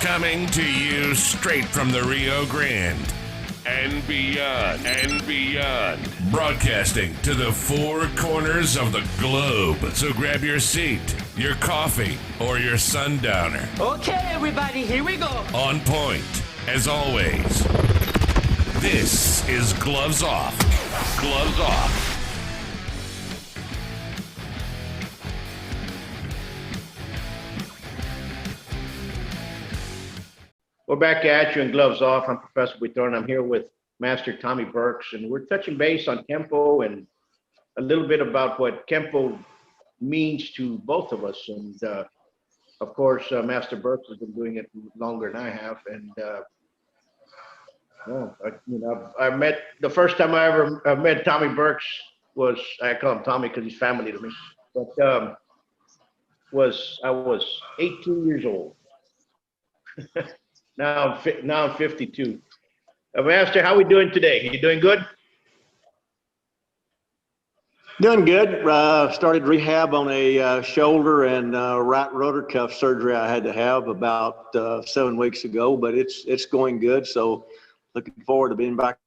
Coming to you straight from the Rio Grande and beyond. Broadcasting to the four corners of the globe. So grab your seat, your coffee, or your sundowner. Okay, everybody, here we go. On point, as always. This is Gloves Off. Gloves Off. We're back at you in Gloves Off. I'm Professor Buitrón. I'm here with Master Tommy Burks, and we're touching base on Kenpo and a little bit about what Kenpo means to both of us. And of course, Master Burks has been doing it longer than I have. And I met the first time I ever met Tommy Burks was, I call him Tommy because he's family to me. But I was 18 years old. Now I'm 52. Master, how we doing today? You doing good? Doing good. Started rehab on a shoulder and right rotor cuff surgery I had to have about 7 weeks ago, but it's going good. So looking forward to being back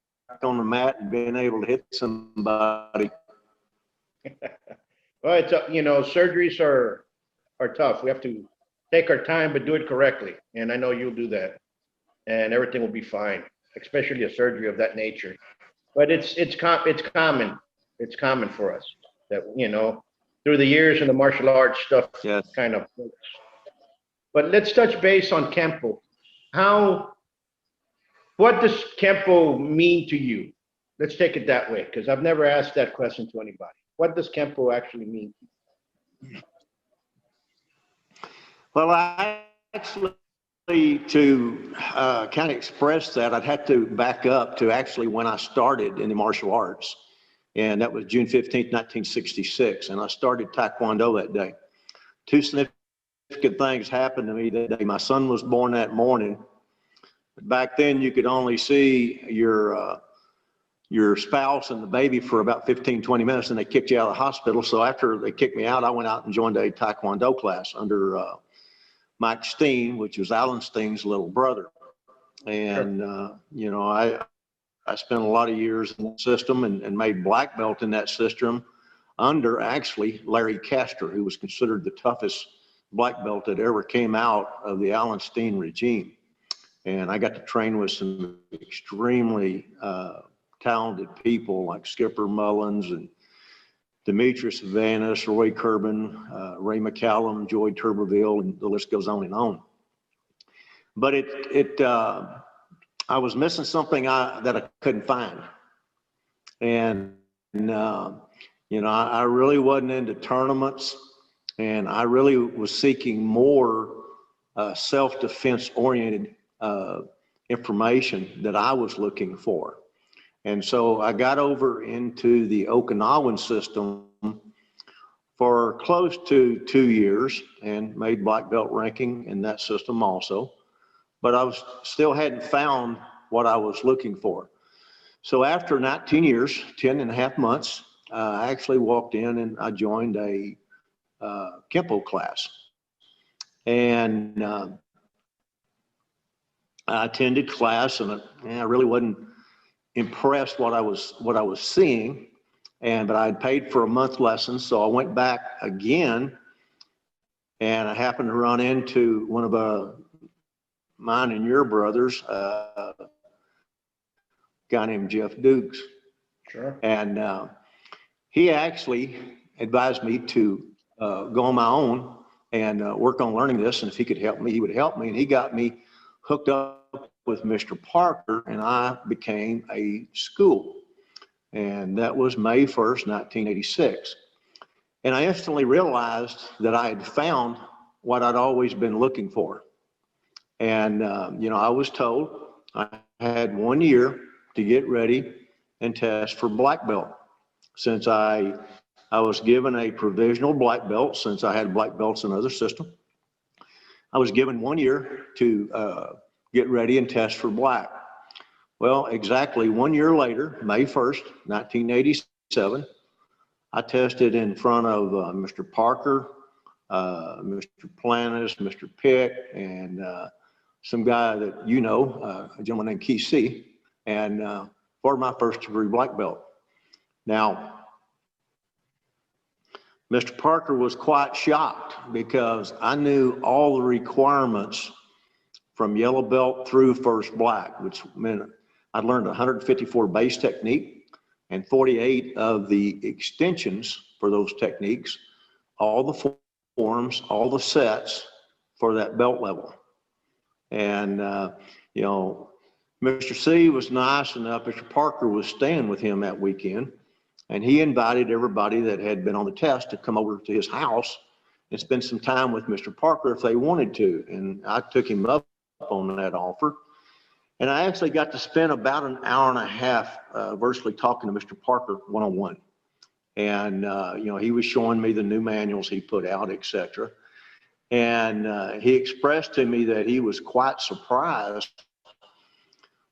on the mat and being able to hit somebody. Well, it's surgeries are tough. We have to take our time, but do it correctly. And I know you'll do that, and everything will be fine, especially a surgery of that nature. But it's common. It's common for us that, through the years in the martial arts stuff, Yes. kind of works. But let's touch base on Kenpo. What does Kenpo mean to you? Let's take it that way, because I've never asked that question to anybody. What does Kenpo actually mean? Well, I actually, to kind of express that, I'd have to back up to actually when I started in the martial arts. And that was June 15th, 1966. And I started Taekwondo that day. Two significant things happened to me that day. My son was born that morning. But back then, you could only see your spouse and the baby for about 15, 20 minutes, and they kicked you out of the hospital. So after they kicked me out, I went out and joined a Taekwondo class under Mike Steen, which was Alan Steen's little brother. And, I spent a lot of years in that system and made black belt in that system under actually Larry Castor, who was considered the toughest black belt that ever came out of the Alan Steen regime. And I got to train with some extremely talented people like Skipper Mullins and Demetrius Vanis, Roy Kerbin, Ray McCallum, Joy Tuberville, and the list goes on and on. But I was missing something that I couldn't find. And, I really wasn't into tournaments, and I really was seeking more self-defense oriented information that I was looking for. And so I got over into the Okinawan system for close to 2 years and made black belt ranking in that system also. But I still hadn't found what I was looking for. So after 19 years, 10 and a half months, I actually walked in and I joined a Kenpo class. And I attended class, and I really wasn't impressed what I was seeing, but I had paid for a month lesson, so I went back again, and I happened to run into one of mine and your brothers, a guy named Jeff Dukes. Sure. And he actually advised me to go on my own and work on learning this, and if he could help me, he would help me, and he got me hooked up with Mr. Parker, and I became a school. And that was May 1st, 1986. And I instantly realized that I had found what I'd always been looking for. And, I was told I had 1 year to get ready and test for black belt. Since I was given a provisional black belt, since I had black belts in another system, I was given 1 year to get ready and test for black. Well, exactly 1 year later, May 1st, 1987, I tested in front of Mr. Parker, Mr. Planis, Mr. Pick, and some guy that you know, a gentleman named Keith C., and for my first degree black belt. Now, Mr. Parker was quite shocked because I knew all the requirements from yellow belt through first black, which meant I learned 154 base technique and 48 of the extensions for those techniques, all the forms, all the sets for that belt level. And, you know, Mr. C was nice enough. Mr. Parker was staying with him that weekend, and he invited everybody that had been on the test to come over to his house and spend some time with Mr. Parker if they wanted to. And I took him up on that offer. And I actually got to spend about an hour and a half virtually talking to Mr. Parker one-on-one. And, you know, he was showing me the new manuals he put out, etc. And he expressed to me that he was quite surprised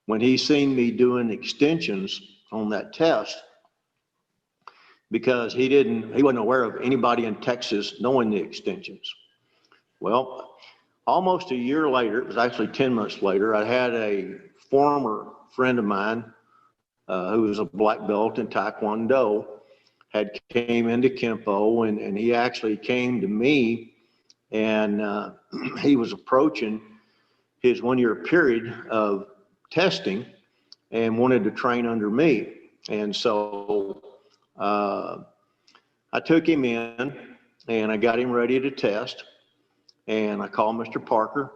when he seen me doing extensions on that test, because he wasn't aware of anybody in Texas knowing the extensions. Well, almost a year later, it was actually 10 months later, I had a former friend of mine who was a black belt in Taekwondo, had came into Kenpo, and he actually came to me, and he was approaching his 1 year period of testing and wanted to train under me. And so I took him in and I got him ready to test. And I called Mr. Parker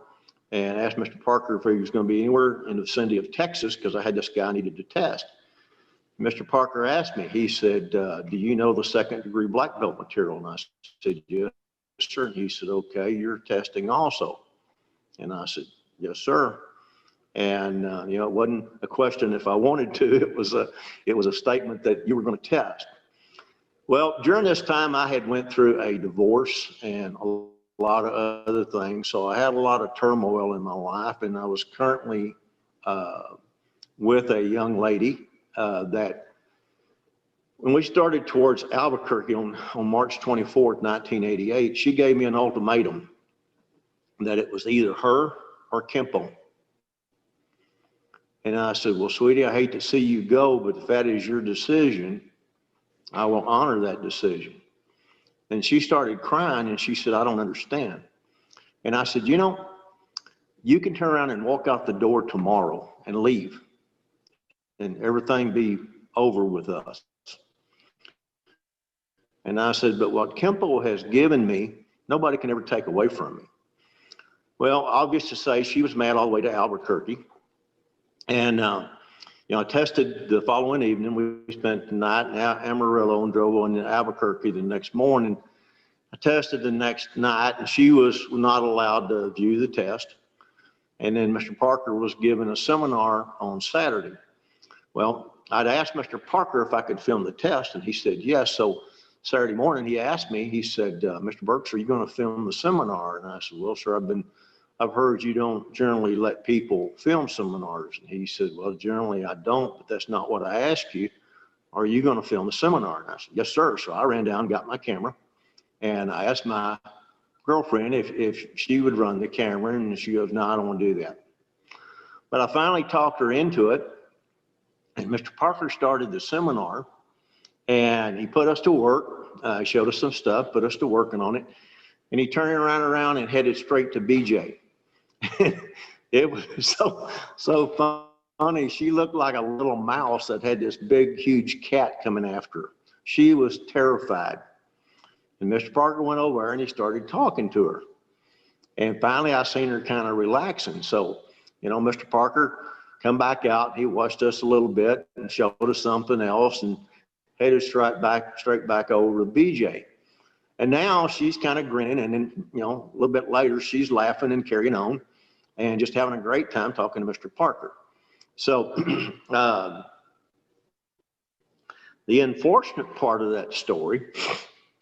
and asked Mr. Parker if he was going to be anywhere in the vicinity of Texas, because I had this guy I needed to test. Mr. Parker asked me, he said, do you know the second degree black belt material? And I said, yes, sir. And he said, okay, you're testing also. And I said, yes, sir. And you know, it wasn't a question if I wanted to. It was a statement that you were going to test. Well, during this time, I had went through a divorce and a lot of other things, so I had a lot of turmoil in my life, and I was currently with a young lady that, when we started towards Albuquerque on March 24th, 1988, she gave me an ultimatum that it was either her or Kenpo. And I said, well, sweetie, I hate to see you go, but if that is your decision, I will honor that decision. And she started crying and she said, I don't understand. And I said, you know, you can turn around and walk out the door tomorrow and leave and everything be over with us. And I said, but what Kenpo has given me, nobody can ever take away from me. Well, obvious to say, she was mad all the way to Albuquerque. And, you know, I tested the following evening. We spent the night in Amarillo and drove on to Albuquerque the next morning. I tested the next night, and she was not allowed to view the test. And then Mr. Parker was given a seminar on Saturday. Well, I'd asked Mr. Parker if I could film the test, and he said yes. So Saturday morning, he asked me, he said, Mr. Burks, are you going to film the seminar? And I said, well, sir, I've heard you don't generally let people film seminars. And he said, well, generally I don't, but that's not what I asked you. Are you going to film the seminar? And I said, yes, sir. So I ran down, got my camera, and I asked my girlfriend if she would run the camera, and she goes, no, I don't want to do that. But I finally talked her into it, and Mr. Parker started the seminar, and he put us to work, showed us some stuff, put us to working on it, and he turned around and headed straight to BJ. It was so funny. She looked like a little mouse that had this big, huge cat coming after her. She was terrified. And Mr. Parker went over and he started talking to her. And finally, I seen her kind of relaxing. So, you know, Mr. Parker come back out. He watched us a little bit and showed us something else and headed straight back over to BJ. And now she's kind of grinning, and then, you know, a little bit later, she's laughing and carrying on and just having a great time talking to Mr. Parker. So the unfortunate part of that story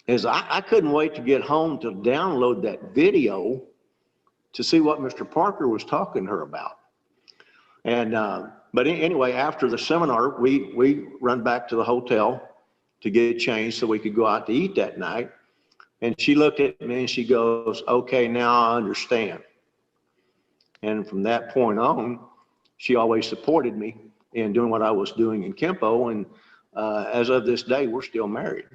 is I couldn't wait to get home to download that video to see what Mr. Parker was talking to her about. And but anyway, after the seminar, we run back to the hotel to get changed so we could go out to eat that night. And she looked at me and she goes, okay, now I understand. And from that point on, she always supported me in doing what I was doing in Kenpo. And as of this day, we're still married.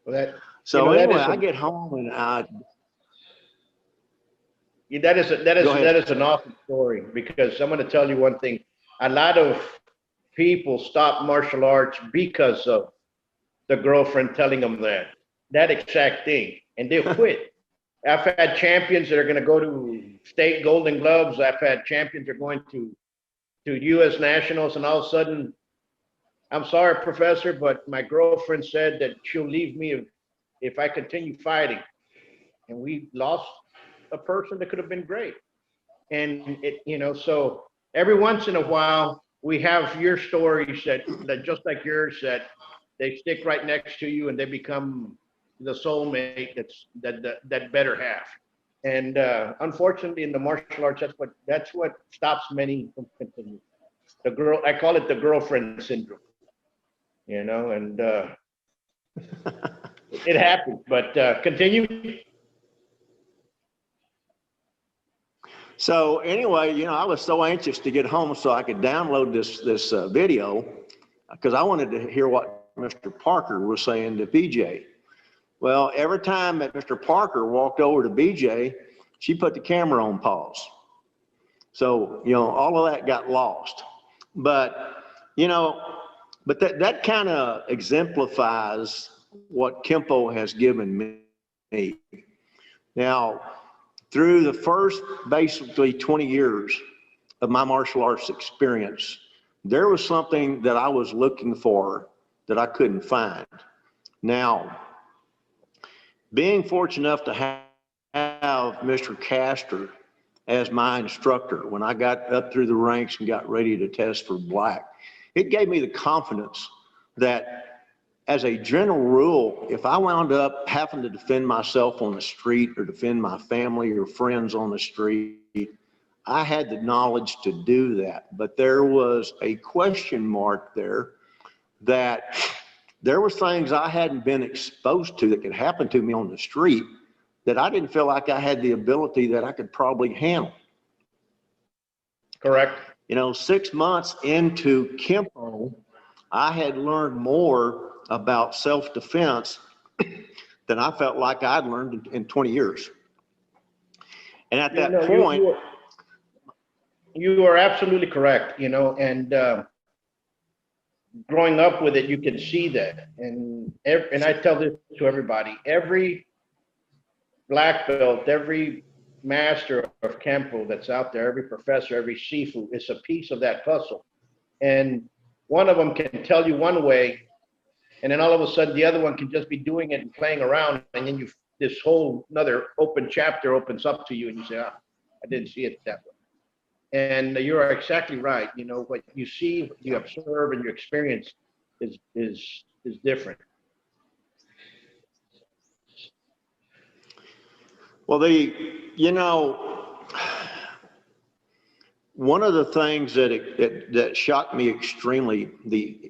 Well, that, So that anyway, is I get home and that is an awesome story, because I'm going to tell you one thing. A lot of people stop martial arts because of the girlfriend telling them that exact thing, and they'll quit. I've had champions that are going to go to state Golden Gloves. I've had champions that are going to U.S. Nationals, and all of a sudden, I'm sorry, Professor, but my girlfriend said that she'll leave me if I continue fighting. And we lost a person that could have been great. And so every once in a while, we have your stories that just like yours, that they stick right next to you and they become the soulmate, that better half. And unfortunately, in the martial arts, that's what stops many from continuing. I call it the girlfriend syndrome, and it happens. But continue. so anyway, I was so anxious to get home so I could download this video, because I wanted to hear what Mr. Parker was saying to BJ. Well, every time that Mr. Parker walked over to BJ, she put the camera on pause. So, all of that got lost. But, that kind of exemplifies what Kenpo has given me. Now, through the first basically 20 years of my martial arts experience, there was something that I was looking for that I couldn't find. Now, being fortunate enough to have Mr. Castor as my instructor when I got up through the ranks and got ready to test for black, it gave me the confidence that, as a general rule, if I wound up having to defend myself on the street or defend my family or friends on the street, I had the knowledge to do that. But there was a question mark there, that there was things I hadn't been exposed to that could happen to me on the street that I didn't feel like I had the ability that I could probably handle. Correct. 6 months into Kenpo, I had learned more about self-defense than I felt like I'd learned in 20 years. And at that point, you are absolutely correct, and growing up with it, you can see that. And I tell this to everybody, every black belt, every master of Kenpo that's out there, every professor, every Sifu is a piece of that puzzle. And one of them can tell you one way, and then all of a sudden the other one can just be doing it and playing around, and then this whole another open chapter opens up to you, and you say, I didn't see it that way. And you are exactly right. What you see, you observe, and you experience is different. Well, one of the things that shocked me extremely,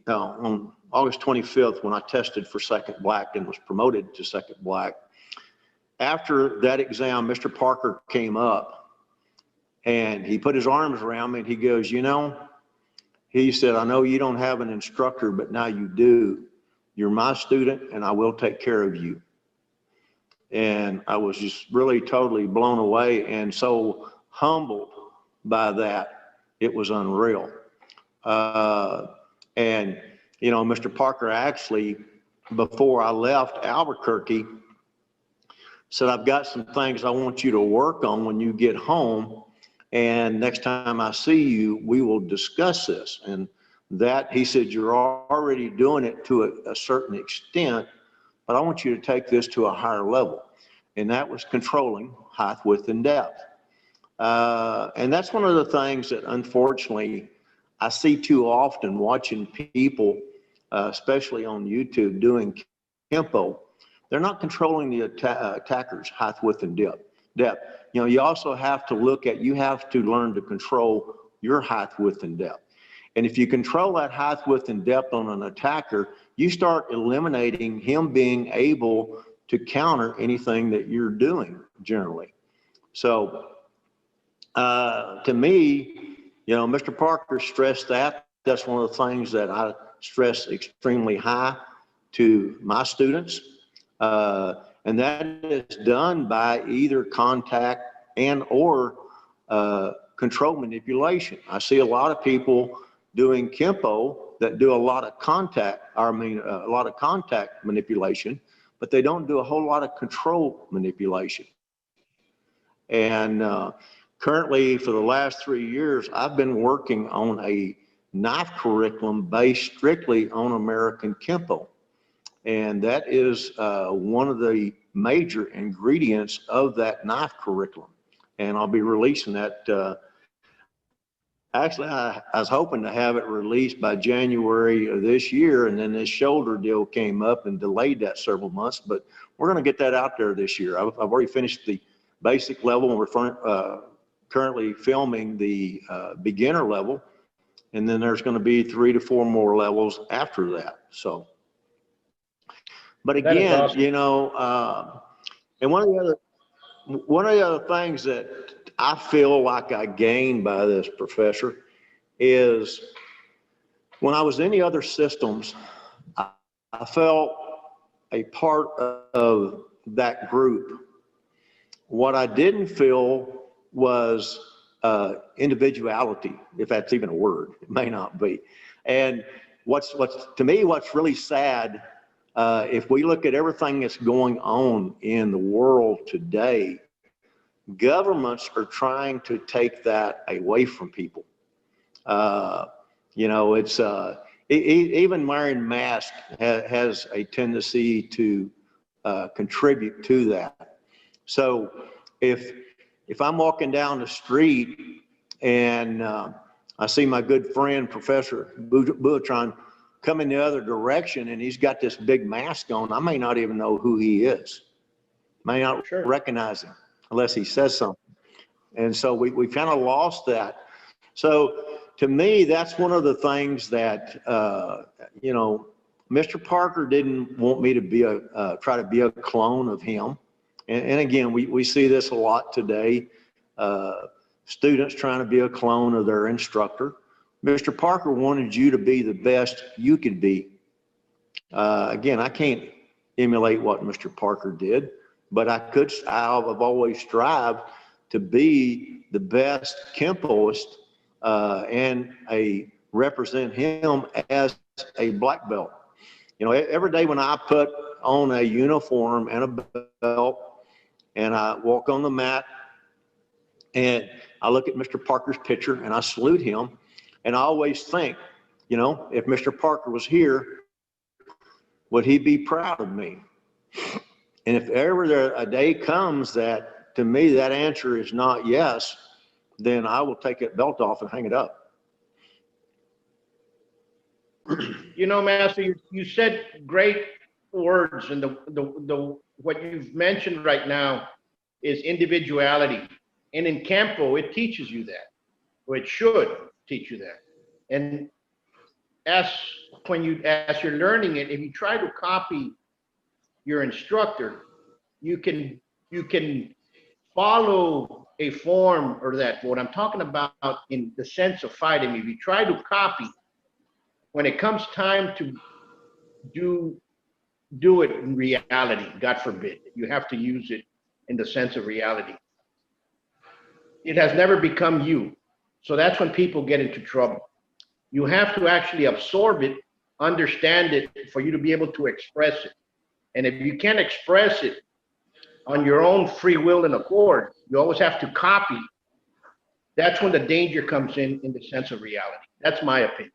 on August 25th, when I tested for second black and was promoted to second black, after that exam, Mr. Parker came up and he put his arms around me and he goes, he said, I know you don't have an instructor, but now you do. You're my student and I will take care of you. And I was just really totally blown away and so humbled by that. It was unreal. And, Mr. Parker actually, before I left Albuquerque, said, I've got some things I want you to work on when you get home. And next time I see you, we will discuss this. And that, he said, you're already doing it to a certain extent, but I want you to take this to a higher level. And that was controlling height, width, and depth. And that's one of the things that, unfortunately, I see too often watching people, especially on YouTube, doing Kenpo. They're not controlling the attacker's height, width, and depth. You also have to you have to learn to control your height, width, and depth. And if you control that height, width, and depth on an attacker, you start eliminating him being able to counter anything that you're doing generally. So To me, Mr. Parker stressed that. That's one of the things that I stress extremely high to my students. And that is done by either contact and or control manipulation. I see a lot of people doing Kenpo that do a lot of contact, a lot of contact manipulation, but they don't do a whole lot of control manipulation. And currently, for the last 3 years, I've been working on a knife curriculum based strictly on American Kenpo. And that is one of the major ingredients of that knife curriculum. And I'll be releasing that. Actually, I was hoping to have it released by January of this year, and then this shoulder deal came up and delayed that several months, but we're going to get that out there this year. I've already finished the basic level, and we're currently filming the beginner level, and then there's going to be 3 to 4 more levels after that. So, but again, awesome. And one of the other things that I feel like I gained by this, Professor, is when I was in the other systems, I felt a part of that group. What I didn't feel was individuality, if that's even a word. It may not be. And to me, what's really sad, if we look at everything that's going on in the world today, governments are trying to take that away from people. It's even wearing masks has a tendency to contribute to that. So if I'm walking down the street and I see my good friend Professor Buitrón coming the other direction and he's got this big mask on, I may not even know who he is. May not recognize him unless he says something. And so we kind of lost that. So to me, that's one of the things that, Mr. Parker didn't want me to try to be a clone of him. And again, we see this a lot today. Students trying to be a clone of their instructor. Mr. Parker wanted you to be the best you could be. Again, I can't emulate what Mr. Parker did, but I've always strived to be the best Kenpoist and represent him as a black belt. Every day when I put on a uniform and a belt and I walk on the mat and I look at Mr. Parker's picture and I salute him, and I always think, if Mr. Parker was here, would he be proud of me? And if ever a day comes that, to me, that answer is not yes, then I will take that belt off and hang it up. Master, you said great words, and what you've mentioned right now is individuality. And in Kenpo, it teaches you that, or it should teach you that. And as you're learning it, if you try to copy your instructor, you can follow a form or that. What I'm talking about in the sense of fighting, if you try to copy, when it comes time to do it in reality, God forbid, you have to use it in the sense of reality. It has never become you. So that's when people get into trouble. You have to actually absorb it, understand it, for you to be able to express it. And if you can't express it on your own free will and accord, you always have to copy. That's when the danger comes in the sense of reality. That's my opinion.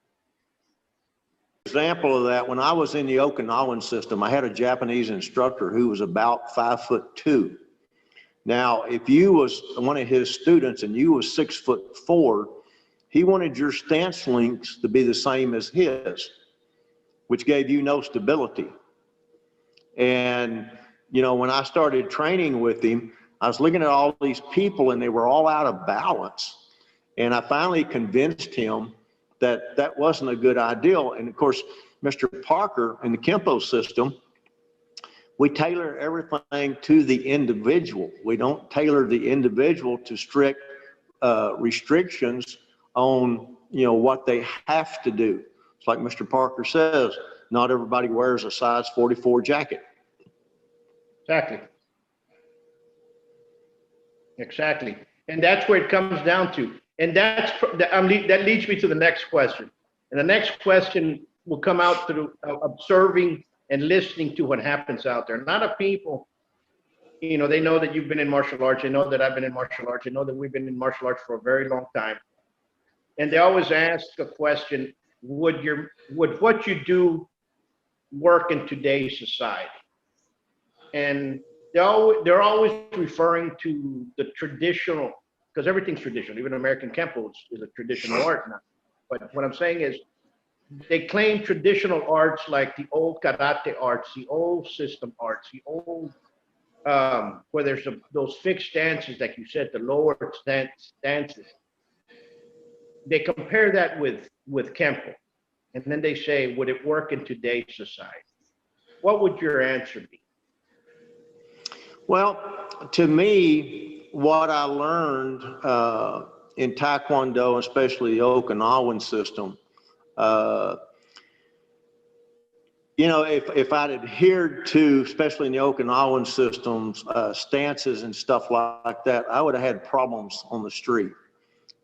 Example of that, when I was in the Okinawan system, I had a Japanese instructor who was about 5'2". Now, if you was one of his students and you was 6'4", he wanted your stance lengths to be the same as his, which gave you no stability. And, when I started training with him, I was looking at all these people and they were all out of balance. And I finally convinced him that that wasn't a good ideal. And of course, Mr. Parker in the Kenpo system, we tailor everything to the individual. We don't tailor the individual to strict restrictions on, what they have to do. It's like Mr. Parker says, not everybody wears a size 44 jacket. Exactly. And that's where it comes down to. And that leads me to the next question. And the next question will come out through observing and listening to what happens out there. A lot of people, they know that you've been in martial arts. They know that I've been in martial arts. They know that we've been in martial arts for a very long time. And they always ask a question, would what you do work in today's society? And they're always referring to the traditional, because everything's traditional. Even American Kenpo is a traditional art now. But what I'm saying is, they claim traditional arts like the old karate arts, the old system arts, the old, where there's those fixed stances, like you said, the lower stances. They compare that with Kenpo. And then they say, would it work in today's society? What would your answer be? Well, to me, what I learned in Taekwondo, especially the Okinawan system, if I'd adhered to, especially in the Okinawan systems, stances and stuff like that, I would have had problems on the street.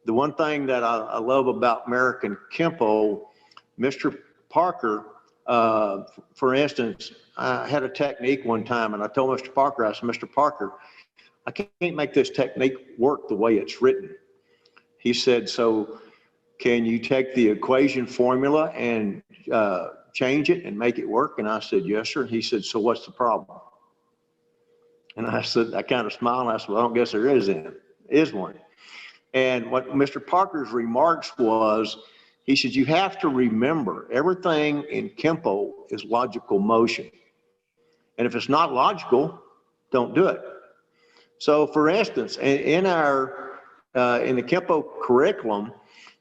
The one thing that I love about American Kenpo, Mr. Parker, for instance, I had a technique one time, and I told Mr. Parker, I said, Mr. Parker, I can't make this technique work the way it's written. He said, so can you take the equation formula and change it and make it work? And I said, yes, sir. He said, so what's the problem? And I said, I kind of smiled, and I said, well, I don't guess there is one. And what Mr. Parker's remarks was, he said, you have to remember everything in Kenpo is logical motion. And if it's not logical, don't do it. So for instance, in the Kenpo curriculum,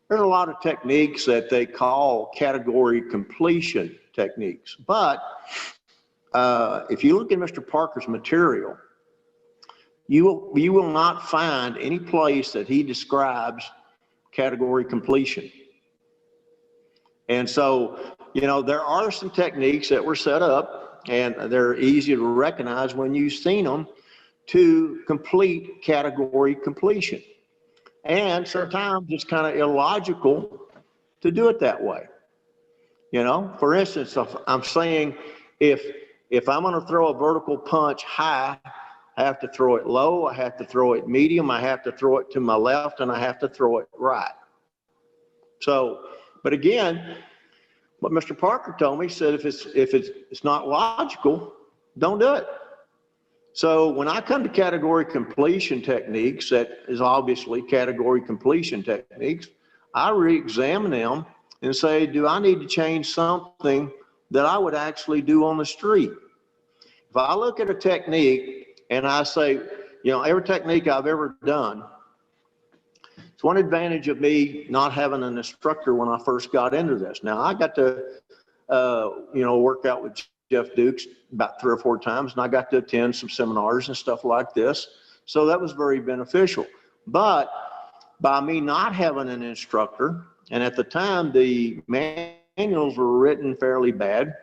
there's a lot of techniques that they call category completion techniques. But if you look at Mr. Parker's material, you will not find any place that he describes category completion. And so, there are some techniques that were set up, and they're easy to recognize when you've seen them, to complete category completion. And sometimes it's kind of illogical to do it that way. For instance, if I'm saying, if I'm going to throw a vertical punch high, I have to throw it low, I have to throw it medium, I have to throw it to my left, and I have to throw it right. So, but again, what Mr. Parker told me, said if it's not logical, don't do it. So when I come to category completion techniques, that is obviously category completion techniques, I re-examine them and say, do I need to change something that I would actually do on the street? If I look at a technique and I say, every technique I've ever done, it's one advantage of me not having an instructor when I first got into this. Now I got to, work out with Jeff Dukes about 3 or 4 times, and I got to attend some seminars and stuff like this. So that was very beneficial. But by me not having an instructor, and at the time the manuals were written fairly bad,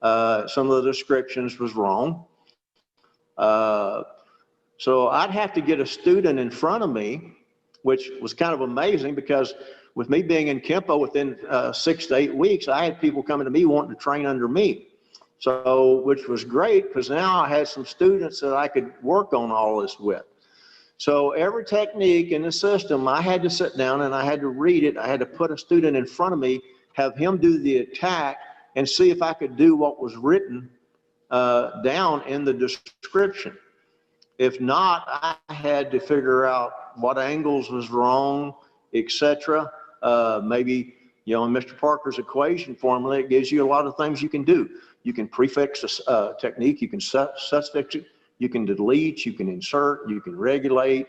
some of the descriptions was wrong. So I'd have to get a student in front of me, which was kind of amazing because with me being in Kenpo within 6 to 8 weeks, I had people coming to me wanting to train under me. So, which was great because now I had some students that I could work on all this with. So every technique in the system, I had to sit down and I had to read it. I had to put a student in front of me, have him do the attack and see if I could do what was written down in the description. If not, I had to figure out what angles was wrong, etc. Maybe, in Mr. Parker's equation formula, it gives you a lot of things you can do. You can prefix a technique, you can suffix it, you can delete, you can insert, you can regulate,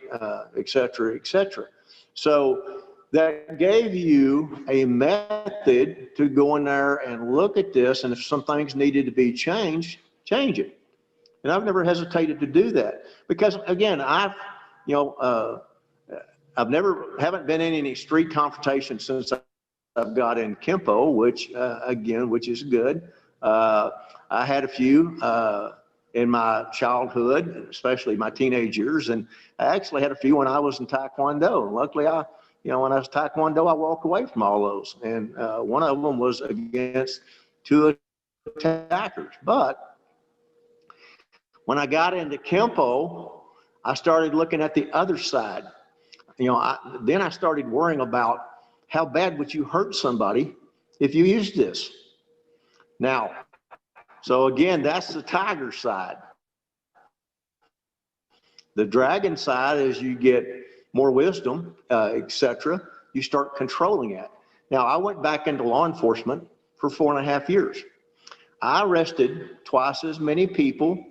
etc., etc. So that gave you a method to go in there and look at this, and if some things needed to be changed, change it. And I've never hesitated to do that because, again, haven't been in any street confrontation since I've got in Kenpo, which is good. I had a few in my childhood, especially my teenage years, and I actually had a few when I was in Taekwondo. And luckily, when I was Taekwondo, I walked away from all those. And one of them was against two attackers. But when I got into Kenpo, I started looking at the other side. Then I started worrying about how bad would you hurt somebody if you used this. Now, so again, that's the tiger side. The dragon side, as you get more wisdom, etc., you start controlling it. Now, I went back into law enforcement for 4.5 years. I arrested twice as many people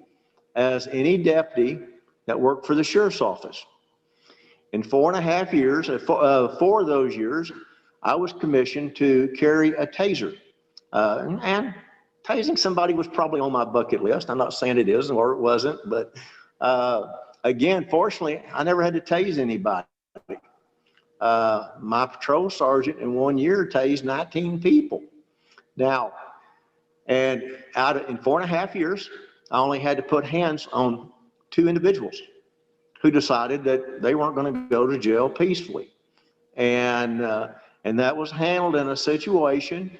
as any deputy that worked for the sheriff's office. In 4.5 years, 4 of those years, I was commissioned to carry a taser. And tasing somebody was probably on my bucket list. I'm not saying it is or it wasn't, but again, fortunately, I never had to tase anybody. My patrol sergeant in 1 year tased 19 people. Now, and in 4.5 years, I only had to put hands on 2 individuals who decided that they weren't going to go to jail peacefully. And that was handled in a situation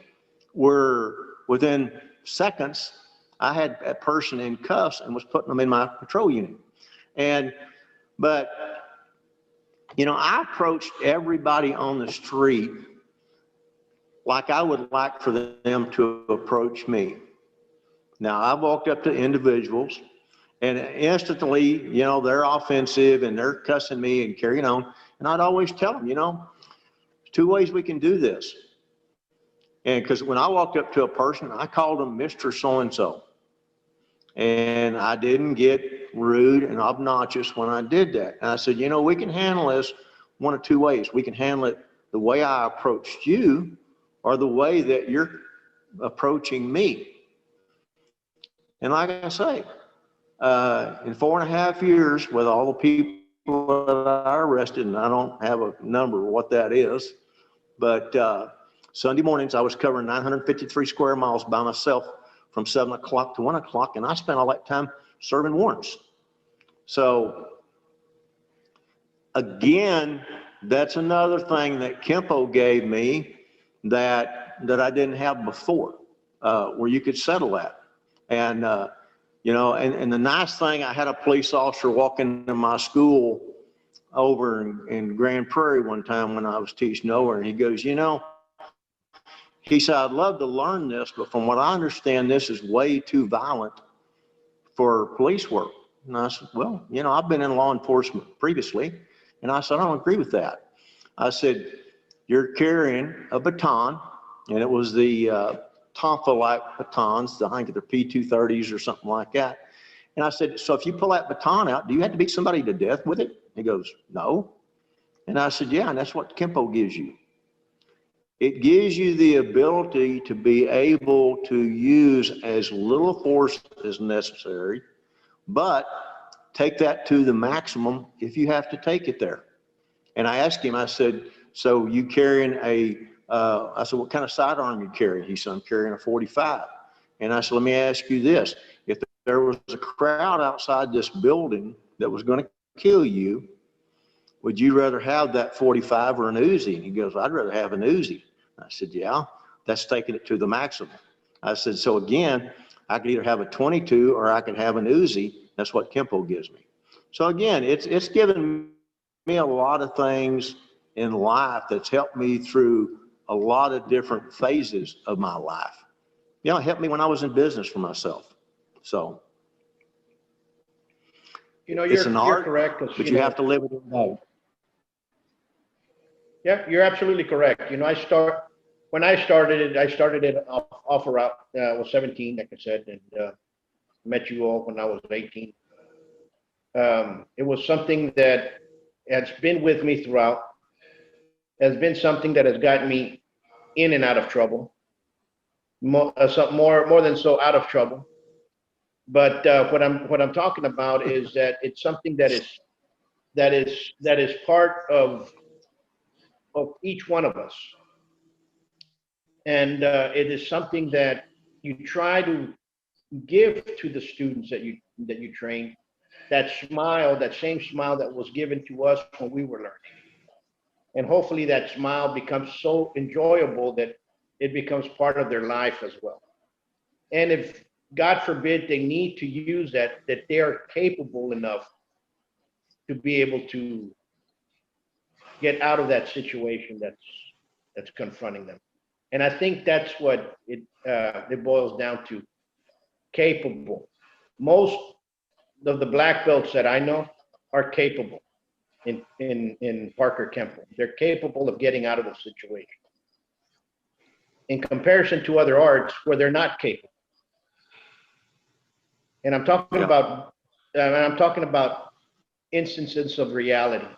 where within seconds, I had a person in cuffs and was putting them in my patrol unit. But I approached everybody on the street like I would like for them to approach me. Now, I walked up to individuals and instantly, they're offensive and they're cussing me and carrying on. And I'd always tell them, 2 ways we can do this. And because when I walked up to a person, I called them Mr. So-and-so. And I didn't get rude and obnoxious when I did that. And I said, we can handle this 1 of 2 ways. We can handle it the way I approached you or the way that you're approaching me. And like I say, in 4.5 years, with all the people that I arrested, and I don't have a number of what that is, but Sunday mornings I was covering 953 square miles by myself from 7 o'clock to 1 o'clock, and I spent all that time serving warrants. So again, that's another thing that Kenpo gave me that I didn't have before, where you could settle that. And and the nice thing, I had a police officer walk into my school over in Grand Prairie one time when I was teaching over, and he goes, he said, I'd love to learn this, but from what I understand, this is way too violent for police work. And I said, well, I've been in law enforcement previously. And I said, I don't agree with that. I said, you're carrying a baton, and it was the Tonfa-like batons, I think they're P230s or something like that. And I said, so if you pull that baton out, do you have to beat somebody to death with it? He goes, no. And I said, yeah, and that's what Kenpo gives you. It gives you the ability to be able to use as little force as necessary, but take that to the maximum if you have to take it there. And I asked him, I said, so you carrying I said, what kind of sidearm you carry? He said, I'm carrying a 45. And I said, let me ask you this. If there was a crowd outside this building that was going to kill you, would you rather have that 45 or an Uzi? And he goes, I'd rather have an Uzi. I said, yeah, that's taking it to the maximum. I said, so again, I could either have a 22 or I could have an Uzi. That's what Kenpo gives me. So again, it's given me a lot of things in life that's helped me through a lot of different phases of my life. It helped me when I was in business for myself. So, it's an art, correct, but you have to live with it now. Yeah, you're absolutely correct. When I started it off a route. I was 17, like I said, and met you all when I was 18. It was something that has been with me throughout, has been something that has gotten me in and out of trouble, more than so out of trouble. But what I'm talking about is that it's something that is that is part of each one of us. And it is something that you try to give to the students that you train, that smile, that same smile that was given to us when we were learning. And hopefully that smile becomes so enjoyable that it becomes part of their life as well. And if, God forbid, they need to use that they are capable enough to be able to get out of that situation that's confronting them. And I think that's what it boils down to: capable. Most of the black belts that I know are capable in Parker Kenpo. They're capable of getting out of the situation, in comparison to other arts where they're not capable. And I'm talking about instances of reality.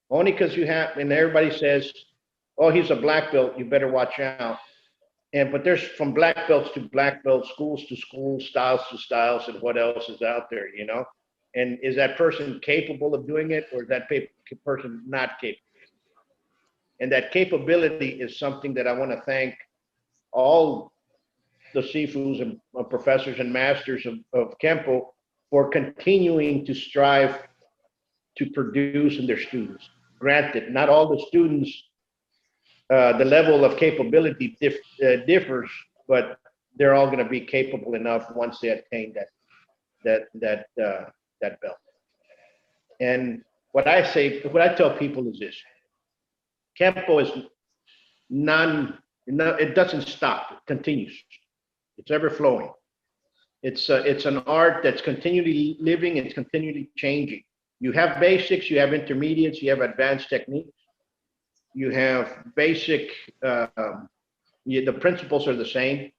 Only because you have, and everybody says, "Oh, he's a black belt, you better watch out." But there's from black belts to black belts, schools to schools, styles to styles, and what else is out there, And is that person capable of doing it, or is that person not capable? And that capability is something that I want to thank all the Sifus and professors and masters of Kenpo for continuing to strive to produce in their students. Granted, not all the students, the level of capability differs, but they're all going to be capable enough once they attain that belt. And what I tell people is this: Kenpo is it doesn't stop; it continues. It's ever flowing. It's an art that's continually living and it's continually changing. You have basics, you have intermediates, you have advanced techniques, you have basic. The principles are the same,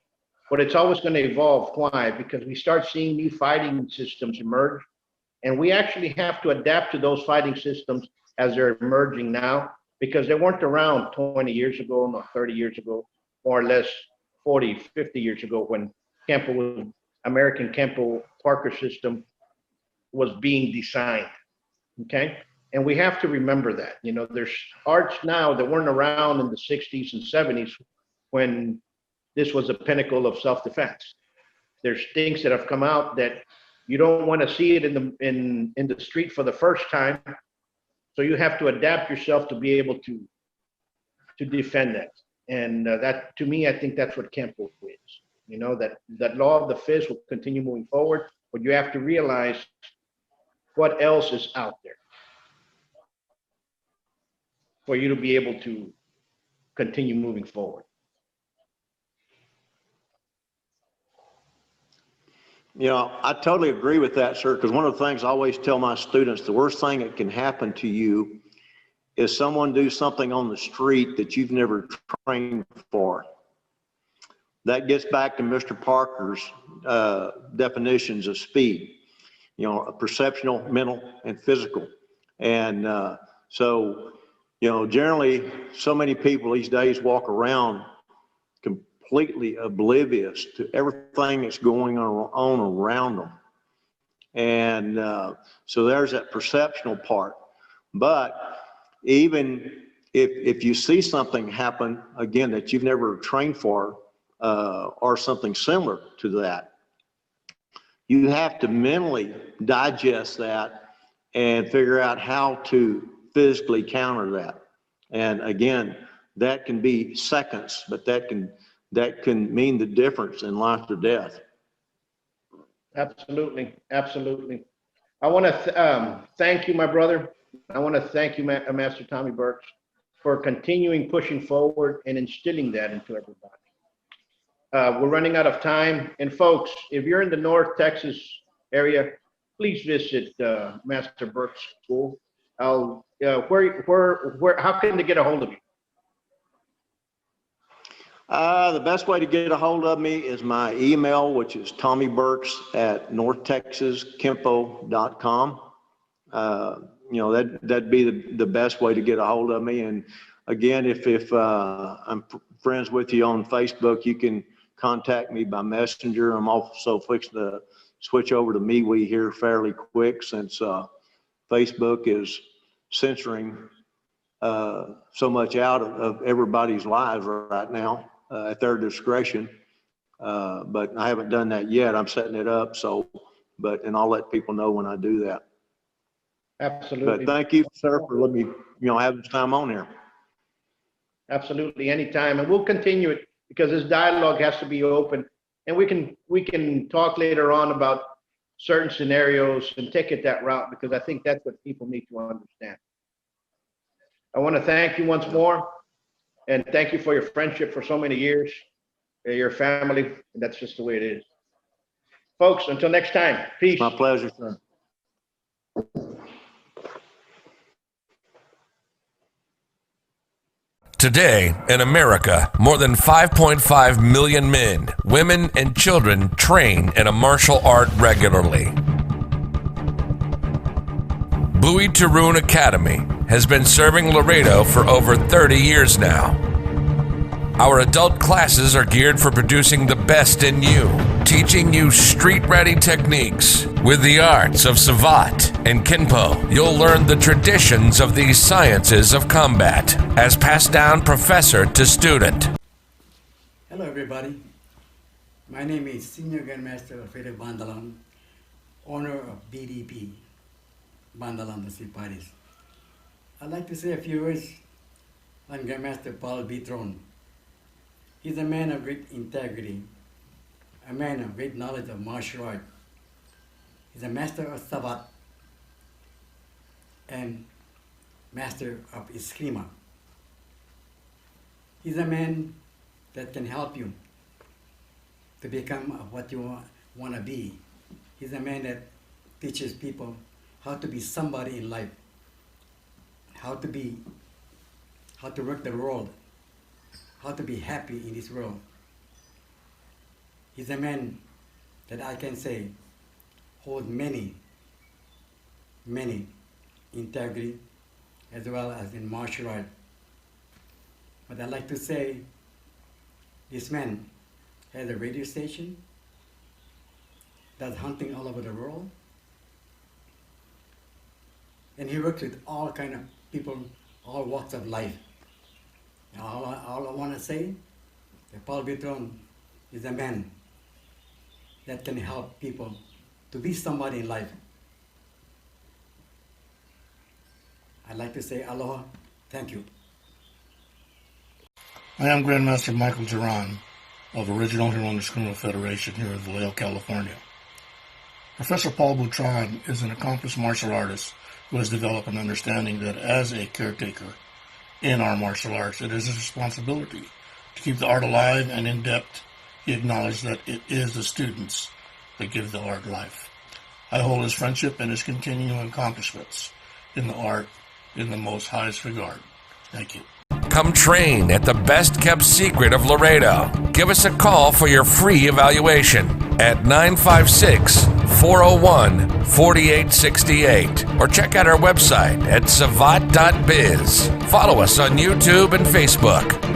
but it's always going to evolve. Why? Because we start seeing new fighting systems emerge, and we actually have to adapt to those fighting systems as they're emerging now, because they weren't around 20 years ago, not 30 years ago, more or less 40, 50 years ago, when American Kenpo Parker system was being designed. Okay. And we have to remember that, there's arts now that weren't around in the 60s and 70s when this was a pinnacle of self-defense. There's things that have come out that you don't want to see it in the street for the first time. So you have to adapt yourself to be able to defend that. And that, to me, I think that's what Kenpo is. That law of the fist will continue moving forward, but you have to realize what else is out there for you to be able to continue moving forward. I totally agree with that, sir, because one of the things I always tell my students, the worst thing that can happen to you is someone do something on the street that you've never trained for. That gets back to Mr. Parker's definitions of speed, perceptual, mental, and physical. And so, generally, so many people these days walk around completely oblivious to everything that's going on around them. And so there's that perceptual part. But even if you see something happen, again, that you've never trained for, or something similar to that, you have to mentally digest that and figure out how to physically counter that. And again, that can be seconds, but that can mean the difference in life or death. Absolutely, absolutely. I want to thank you, my brother. I want to thank you, Master Tommy Burks, for continuing pushing forward and instilling that into everybody. We're running out of time. And folks, if you're in the North Texas area, please visit Master Burks School. How can they get a hold of you? The best way to get a hold of me is my email, which is tommyburks@northtexaskempo.com. That'd be the best way to get a hold of me. And again, if I'm friends with you on Facebook, you can contact me by messenger. I'm also fixing to switch over to MeWe here fairly quick, since Facebook is censoring so much out of everybody's lives right now at their discretion. But I haven't done that yet. I'm setting it up. And I'll let people know when I do that. Absolutely. But thank you, sir, for letting me, have this time on here. Absolutely, anytime. And we'll continue it because this dialogue has to be open. And we can talk later on about certain scenarios and take it that route, because I think that's what people need to understand. I want to thank you once more, and thank you for your friendship for so many years, your family, and that's just the way it is. Folks, until next time, peace. My pleasure, sir. Today, in America, more than 5.5 million men, women, and children train in a martial art regularly. Buitron Academy has been serving Laredo for over 30 years now. Our adult classes are geared for producing the best in you, teaching you street-ready techniques. With the arts of Savate and Kenpo, you'll learn the traditions of these sciences of combat, as passed down professor to student. Hello everybody, my name is Senior Grandmaster Alfredo Bandalan, owner of BDP, Bandalan the Siparis. I'd like to say a few words on Grandmaster Buitrón. He's a man of great integrity, a man of great knowledge of martial art. He's a master of Savate and master of Eskrima. He's a man that can help you to become what you want to be. He's a man that teaches people how to be somebody in life, how to work the world, how to be happy in this world. He's a man that I can say holds many integrity as well as in martial art. But I'd like to say this man has a radio station, does hunting all over the world, and he works with all kind of people, all walks of life. And all I want to say, that Buitron is a man that can help people to be somebody in life. I'd like to say aloha, thank you. I am Grandmaster Michael Duran of Original Hurones Criminal Federation here in Vallejo, California. Professor Buitrón is an accomplished martial artist who has developed an understanding that as a caretaker in our martial arts, it is his responsibility to keep the art alive and in depth. He acknowledged that it is the students that give the art life. I hold his friendship and his continuing accomplishments in the art in the most highest regard. Thank you. Come train at the best kept secret of Laredo. Give us a call for your free evaluation at 956-401-4868 or check out our website at savate.biz. Follow us on YouTube and Facebook.